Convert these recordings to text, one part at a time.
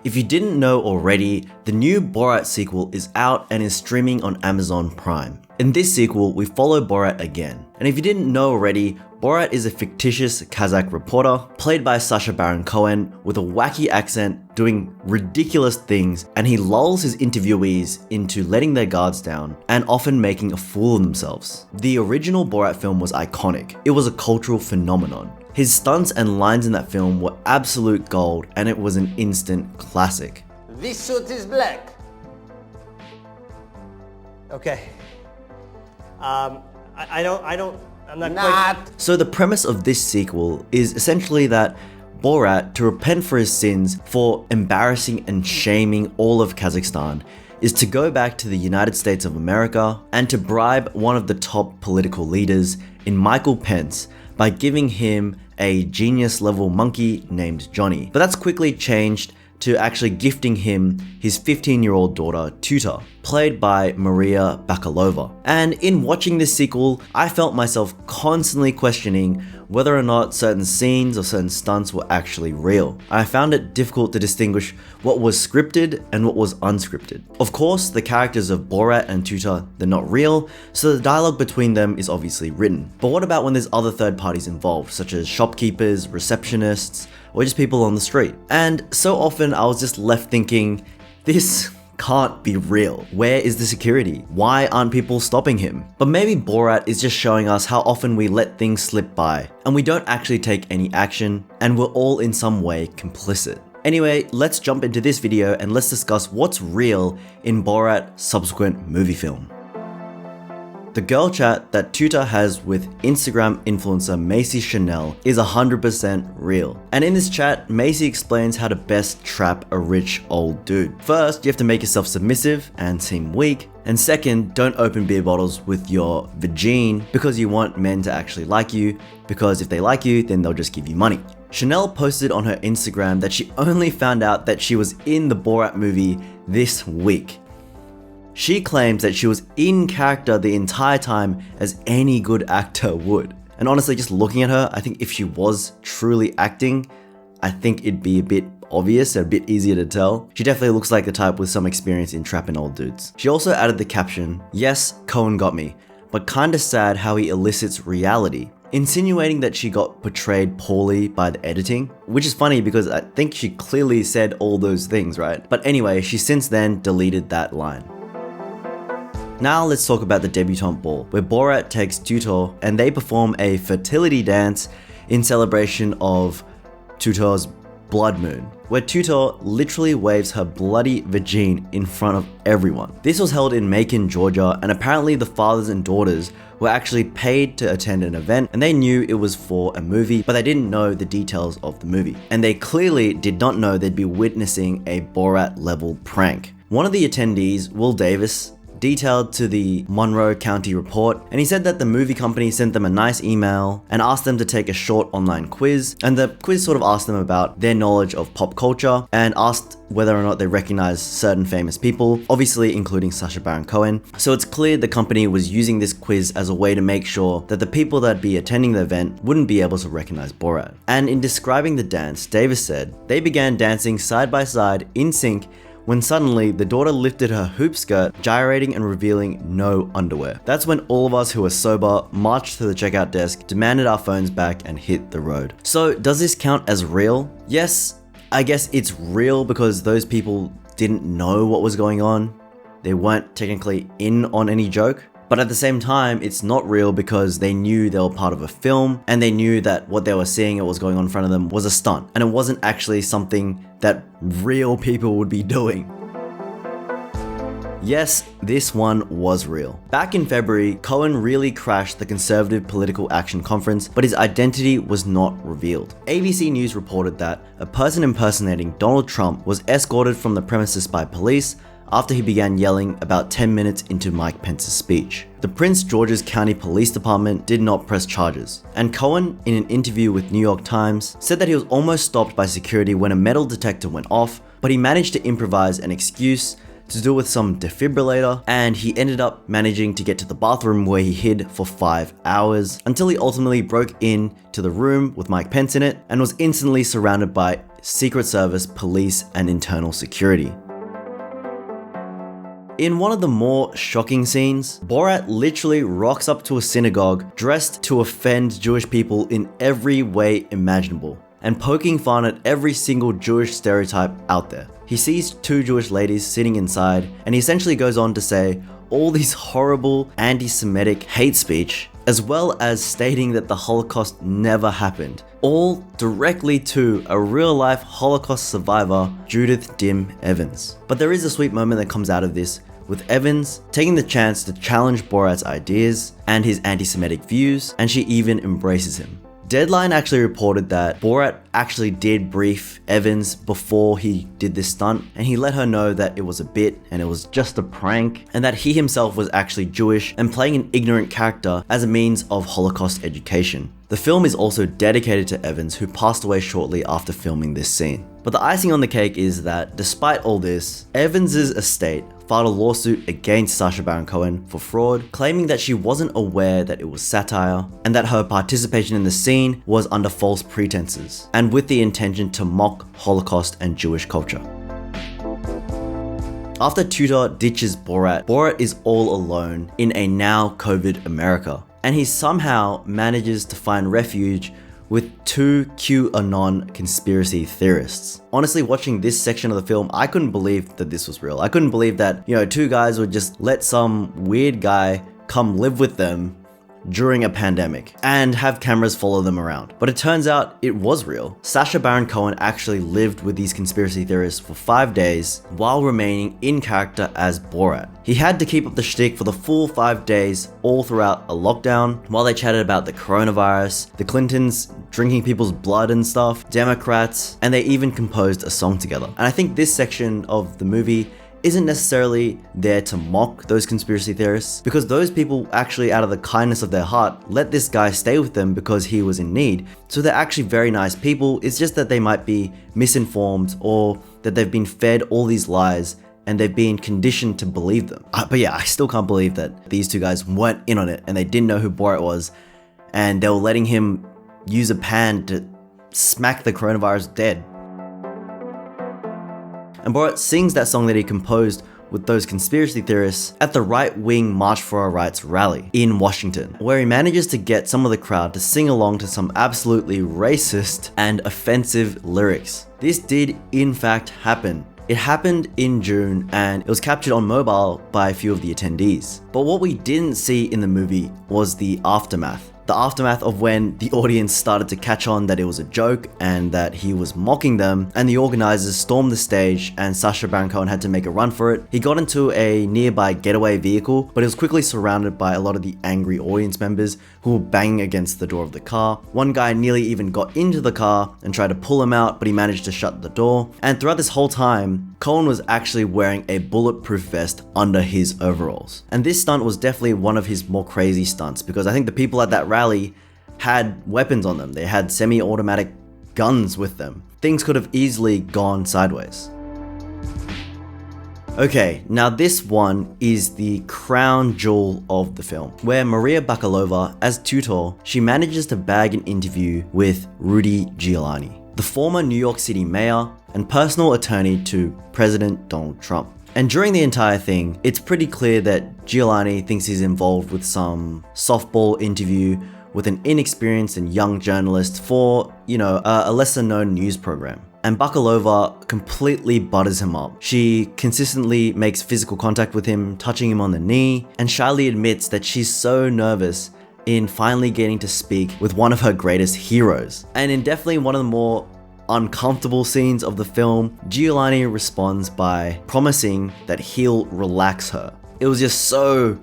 If you didn't know already, the new Borat sequel is out and is streaming on Amazon Prime. In this sequel, we follow Borat again. And if you didn't know already, Borat is a fictitious Kazakh reporter, played by Sacha Baron Cohen, with a wacky accent, doing ridiculous things, and he lulls his interviewees into letting their guards down, and often making a fool of themselves. The original Borat film was iconic. It was a cultural phenomenon. His stunts and lines in that film were absolute gold, and it was an instant classic. This suit is black. Okay. I'm not quite... So the premise of this sequel is essentially that Borat, to repent for his sins for embarrassing and shaming all of Kazakhstan, is to go back to the United States of America and to bribe one of the top political leaders in Michael Pence by giving him a genius level monkey named Johnny. But that's quickly changed to actually gifting him his 15-year-old daughter, Tutar, played by Maria Bakalova. And in watching this sequel, I felt myself constantly questioning whether or not certain scenes or certain stunts were actually real. I found it difficult to distinguish what was scripted and what was unscripted. Of course, the characters of Borat and Tutar, they're not real, so the dialogue between them is obviously written. But what about when there's other third parties involved, such as shopkeepers, receptionists, or just people on the street? And so often I was just left thinking, this can't be real. Where is the security? Why aren't people stopping him? But maybe Borat is just showing us how often we let things slip by and we don't actually take any action, and we're all in some way complicit. Anyway, let's jump into this video and let's discuss what's real in Borat Subsequent Moviefilm. The girl chat that Tutar has with Instagram influencer Macy Chanel is 100% real. And in this chat, Macy explains how to best trap a rich old dude. First, you have to make yourself submissive and seem weak. And second, don't open beer bottles with your vagine because you want men to actually like you, because if they like you, then they'll just give you money. Chanel posted on her Instagram that she only found out that she was in the Borat movie this week. She claims that she was in character the entire time, as any good actor would. And honestly, just looking at her, I think if she was truly acting, I think it'd be a bit obvious and a bit easier to tell. She definitely looks like the type with some experience in trapping old dudes. She also added the caption, "Yes, Cohen got me, but kinda sad how he elicits reality," insinuating that she got portrayed poorly by the editing, which is funny because I think she clearly said all those things, right? But anyway, she since then deleted that line. Now let's talk about the debutante ball, where Borat takes Tutar and they perform a fertility dance in celebration of Tutar's blood moon, where Tutar literally waves her bloody vagine in front of everyone. This was held in Macon, Georgia, and apparently the fathers and daughters were actually paid to attend an event, and they knew it was for a movie, but they didn't know the details of the movie. And they clearly did not know they'd be witnessing a Borat level prank. One of the attendees, Will Davis, detailed to the Monroe County Report, and he said that the movie company sent them a nice email and asked them to take a short online quiz, and the quiz sort of asked them about their knowledge of pop culture and asked whether or not they recognized certain famous people, obviously including Sacha Baron Cohen. So it's clear the company was using this quiz as a way to make sure that the people that'd be attending the event wouldn't be able to recognize Borat. And in describing the dance, Davis said, "They began dancing side by side in sync when suddenly the daughter lifted her hoop skirt, gyrating and revealing no underwear. That's when all of us who were sober marched to the checkout desk, demanded our phones back, and hit the road." So does this count as real? Yes, I guess it's real because those people didn't know what was going on. They weren't technically in on any joke. But at the same time, it's not real because they knew they were part of a film, and they knew that what they were seeing and what was going on in front of them was a stunt, and it wasn't actually something that real people would be doing. Yes, this one was real. Back in February, Cohen really crashed the Conservative Political Action Conference, but his identity was not revealed. ABC News reported that a person impersonating Donald Trump was escorted from the premises by police after he began yelling about 10 minutes into Mike Pence's speech. The Prince George's County Police Department did not press charges, and Cohen, in an interview with New York Times, said that he was almost stopped by security when a metal detector went off, but he managed to improvise an excuse to do with some defibrillator, and he ended up managing to get to the bathroom where he hid for 5 hours until he ultimately broke in to the room with Mike Pence in it and was instantly surrounded by Secret Service, police, and internal security. In one of the more shocking scenes, Borat literally rocks up to a synagogue dressed to offend Jewish people in every way imaginable, and poking fun at every single Jewish stereotype out there. He sees 2 Jewish ladies sitting inside, and he essentially goes on to say all these horrible anti-Semitic hate speech, as well as stating that the Holocaust never happened, all directly to a real-life Holocaust survivor, Judith Dim Evans. But there is a sweet moment that comes out of this, with Evans taking the chance to challenge Borat's ideas and his anti-Semitic views, and she even embraces him. Deadline actually reported that Borat actually did brief Evans before he did this stunt, and he let her know that it was a bit and it was just a prank, and that he himself was actually Jewish and playing an ignorant character as a means of Holocaust education. The film is also dedicated to Evans, who passed away shortly after filming this scene. But the icing on the cake is that despite all this, Evans's estate filed a lawsuit against Sacha Baron Cohen for fraud, claiming that she wasn't aware that it was satire and that her participation in the scene was under false pretenses and with the intention to mock Holocaust and Jewish culture. After Tutar ditches Borat, Borat is all alone in a now COVID America, and he somehow manages to find refuge with 2 QAnon conspiracy theorists. Honestly, watching this section of the film, I couldn't believe that this was real. I couldn't believe that, 2 guys would just let some weird guy come live with them during a pandemic and have cameras follow them around. But it turns out it was real. Sacha Baron Cohen actually lived with these conspiracy theorists for 5 days while remaining in character as Borat. He had to keep up the shtick for the full 5 days all throughout a lockdown while they chatted about the coronavirus, the Clintons drinking people's blood and stuff, Democrats, and they even composed a song together. And I think this section of the movie isn't necessarily there to mock those conspiracy theorists, because those people actually, out of the kindness of their heart, let this guy stay with them because he was in need. So they're actually very nice people. It's just that they might be misinformed, or that they've been fed all these lies and they've been conditioned to believe them. But yeah, I still can't believe that these 2 guys weren't in on it and they didn't know who Borat was, and they were letting him use a pan to smack the coronavirus dead. And Borat sings that song that he composed with those conspiracy theorists at the right-wing March for Our Rights rally in Washington, where he manages to get some of the crowd to sing along to some absolutely racist and offensive lyrics. This did in fact happen. It happened in June, and it was captured on mobile by a few of the attendees. But what we didn't see in the movie was the aftermath. The aftermath of when the audience started to catch on that it was a joke and that he was mocking them, and the organizers stormed the stage and Sacha Baron Cohen had to make a run for it. He got into a nearby getaway vehicle, but he was quickly surrounded by a lot of the angry audience members who were banging against the door of the car. One guy nearly even got into the car and tried to pull him out, but he managed to shut the door. And throughout this whole time, Cohen was actually wearing a bulletproof vest under his overalls. And this stunt was definitely one of his more crazy stunts, because I think the people at that rally had weapons on them. They had semi-automatic guns with them. Things could have easily gone sideways. Okay, now this one is the crown jewel of the film, where Maria Bakalova, as Tutar, she manages to bag an interview with Rudy Giuliani, the former New York City mayor and personal attorney to President Donald Trump. And during the entire thing, it's pretty clear that Giuliani thinks he's involved with some softball interview with an inexperienced and young journalist for, a lesser known news program. And Bakalova completely butters him up. She consistently makes physical contact with him, touching him on the knee, and shyly admits that she's so nervous in finally getting to speak with one of her greatest heroes. And in definitely one of the more uncomfortable scenes of the film, Giuliani responds by promising that he'll relax her. It was just so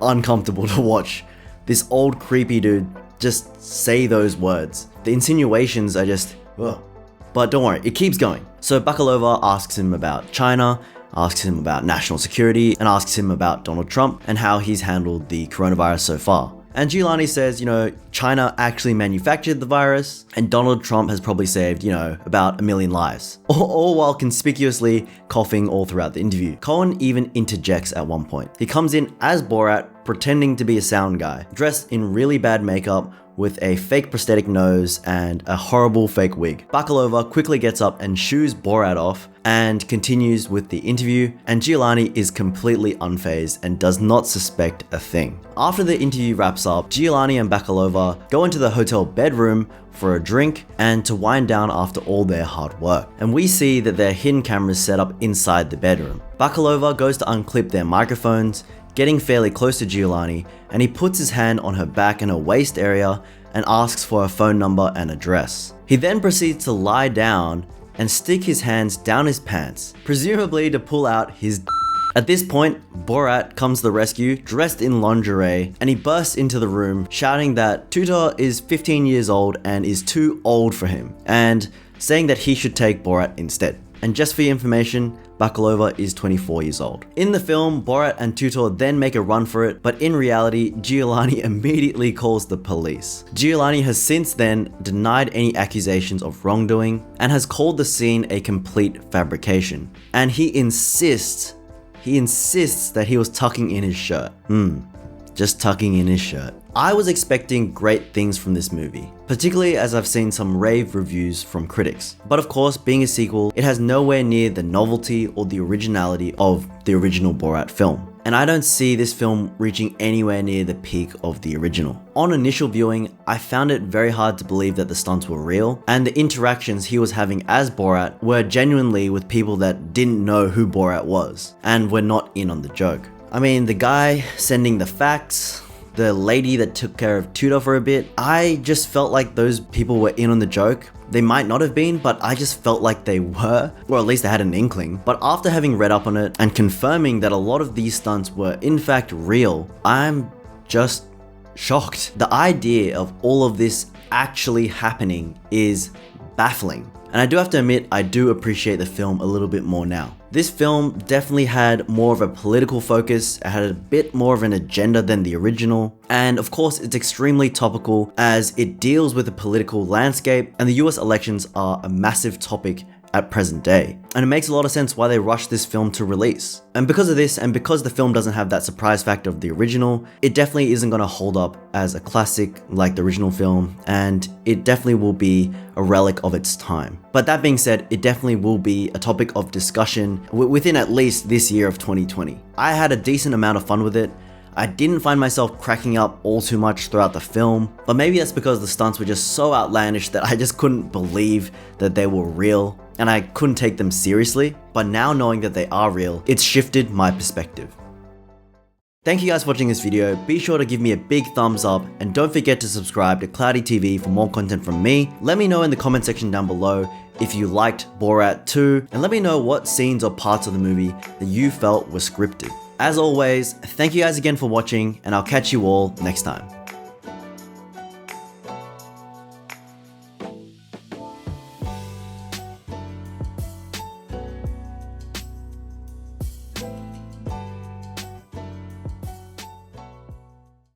uncomfortable to watch this old creepy dude just say those words. The insinuations are just, ugh. But don't worry, it keeps going. So Bakalova asks him about China, asks him about national security, and asks him about Donald Trump and how he's handled the coronavirus so far. And Giuliani says, China actually manufactured the virus, and Donald Trump has probably saved, about 1 million lives. All while conspicuously coughing all throughout the interview. Cohen even interjects at one point. He comes in as Borat, pretending to be a sound guy, dressed in really bad makeup, with a fake prosthetic nose and a horrible fake wig. Bakalova quickly gets up and shoos Borat off and continues with the interview, and Giuliani is completely unfazed and does not suspect a thing. After the interview wraps up, Giuliani and Bakalova go into the hotel bedroom for a drink and to wind down after all their hard work. And we see that there are hidden cameras set up inside the bedroom. Bakalova goes to unclip their microphones, getting fairly close to Giuliani, and he puts his hand on her back and her waist area and asks for her phone number and address. He then proceeds to lie down and stick his hands down his pants, presumably to pull out his At this point, Borat comes to the rescue, dressed in lingerie, and he bursts into the room, shouting that Tutar is 15 years old and is too old for him, and saying that he should take Borat instead. And just for your information, Bakalova is 24 years old. In the film, Borat and Tutar then make a run for it, but in reality, Giuliani immediately calls the police. Giuliani has since then denied any accusations of wrongdoing and has called the scene a complete fabrication. And he insists that he was tucking in his shirt. Just tucking in his shirt. I was expecting great things from this movie, particularly as I've seen some rave reviews from critics. But of course, being a sequel, it has nowhere near the novelty or the originality of the original Borat film. And I don't see this film reaching anywhere near the peak of the original. On initial viewing, I found it very hard to believe that the stunts were real, and the interactions he was having as Borat were genuinely with people that didn't know who Borat was, and were not in on the joke. I mean, the guy sending the fax, the lady that took care of Tutar for a bit, I just felt like those people were in on the joke. They might not have been, but I just felt like they were, or at least I had an inkling. But after having read up on it and confirming that a lot of these stunts were in fact real, I'm just shocked. The idea of all of this actually happening is baffling. And I do have to admit, I do appreciate the film a little bit more now. This film definitely had more of a political focus, it had a bit more of an agenda than the original, and of course it's extremely topical as it deals with the political landscape, and the US elections are a massive topic at present day. And it makes a lot of sense why they rushed this film to release. And because of this, and because the film doesn't have that surprise factor of the original, it definitely isn't going to hold up as a classic like the original film, and it definitely will be a relic of its time. But that being said, it definitely will be a topic of discussion within at least this year of 2020. I had a decent amount of fun with it. I didn't find myself cracking up all too much throughout the film, but maybe that's because the stunts were just so outlandish that I just couldn't believe that they were real, and I couldn't take them seriously. But now knowing that they are real, it's shifted my perspective. Thank you guys for watching this video. Be sure to give me a big thumbs up, and don't forget to subscribe to Cloudy TV for more content from me. Let me know in the comment section down below if you liked Borat 2, and let me know what scenes or parts of the movie that you felt were scripted. As always, thank you guys again for watching, and I'll catch you all next time.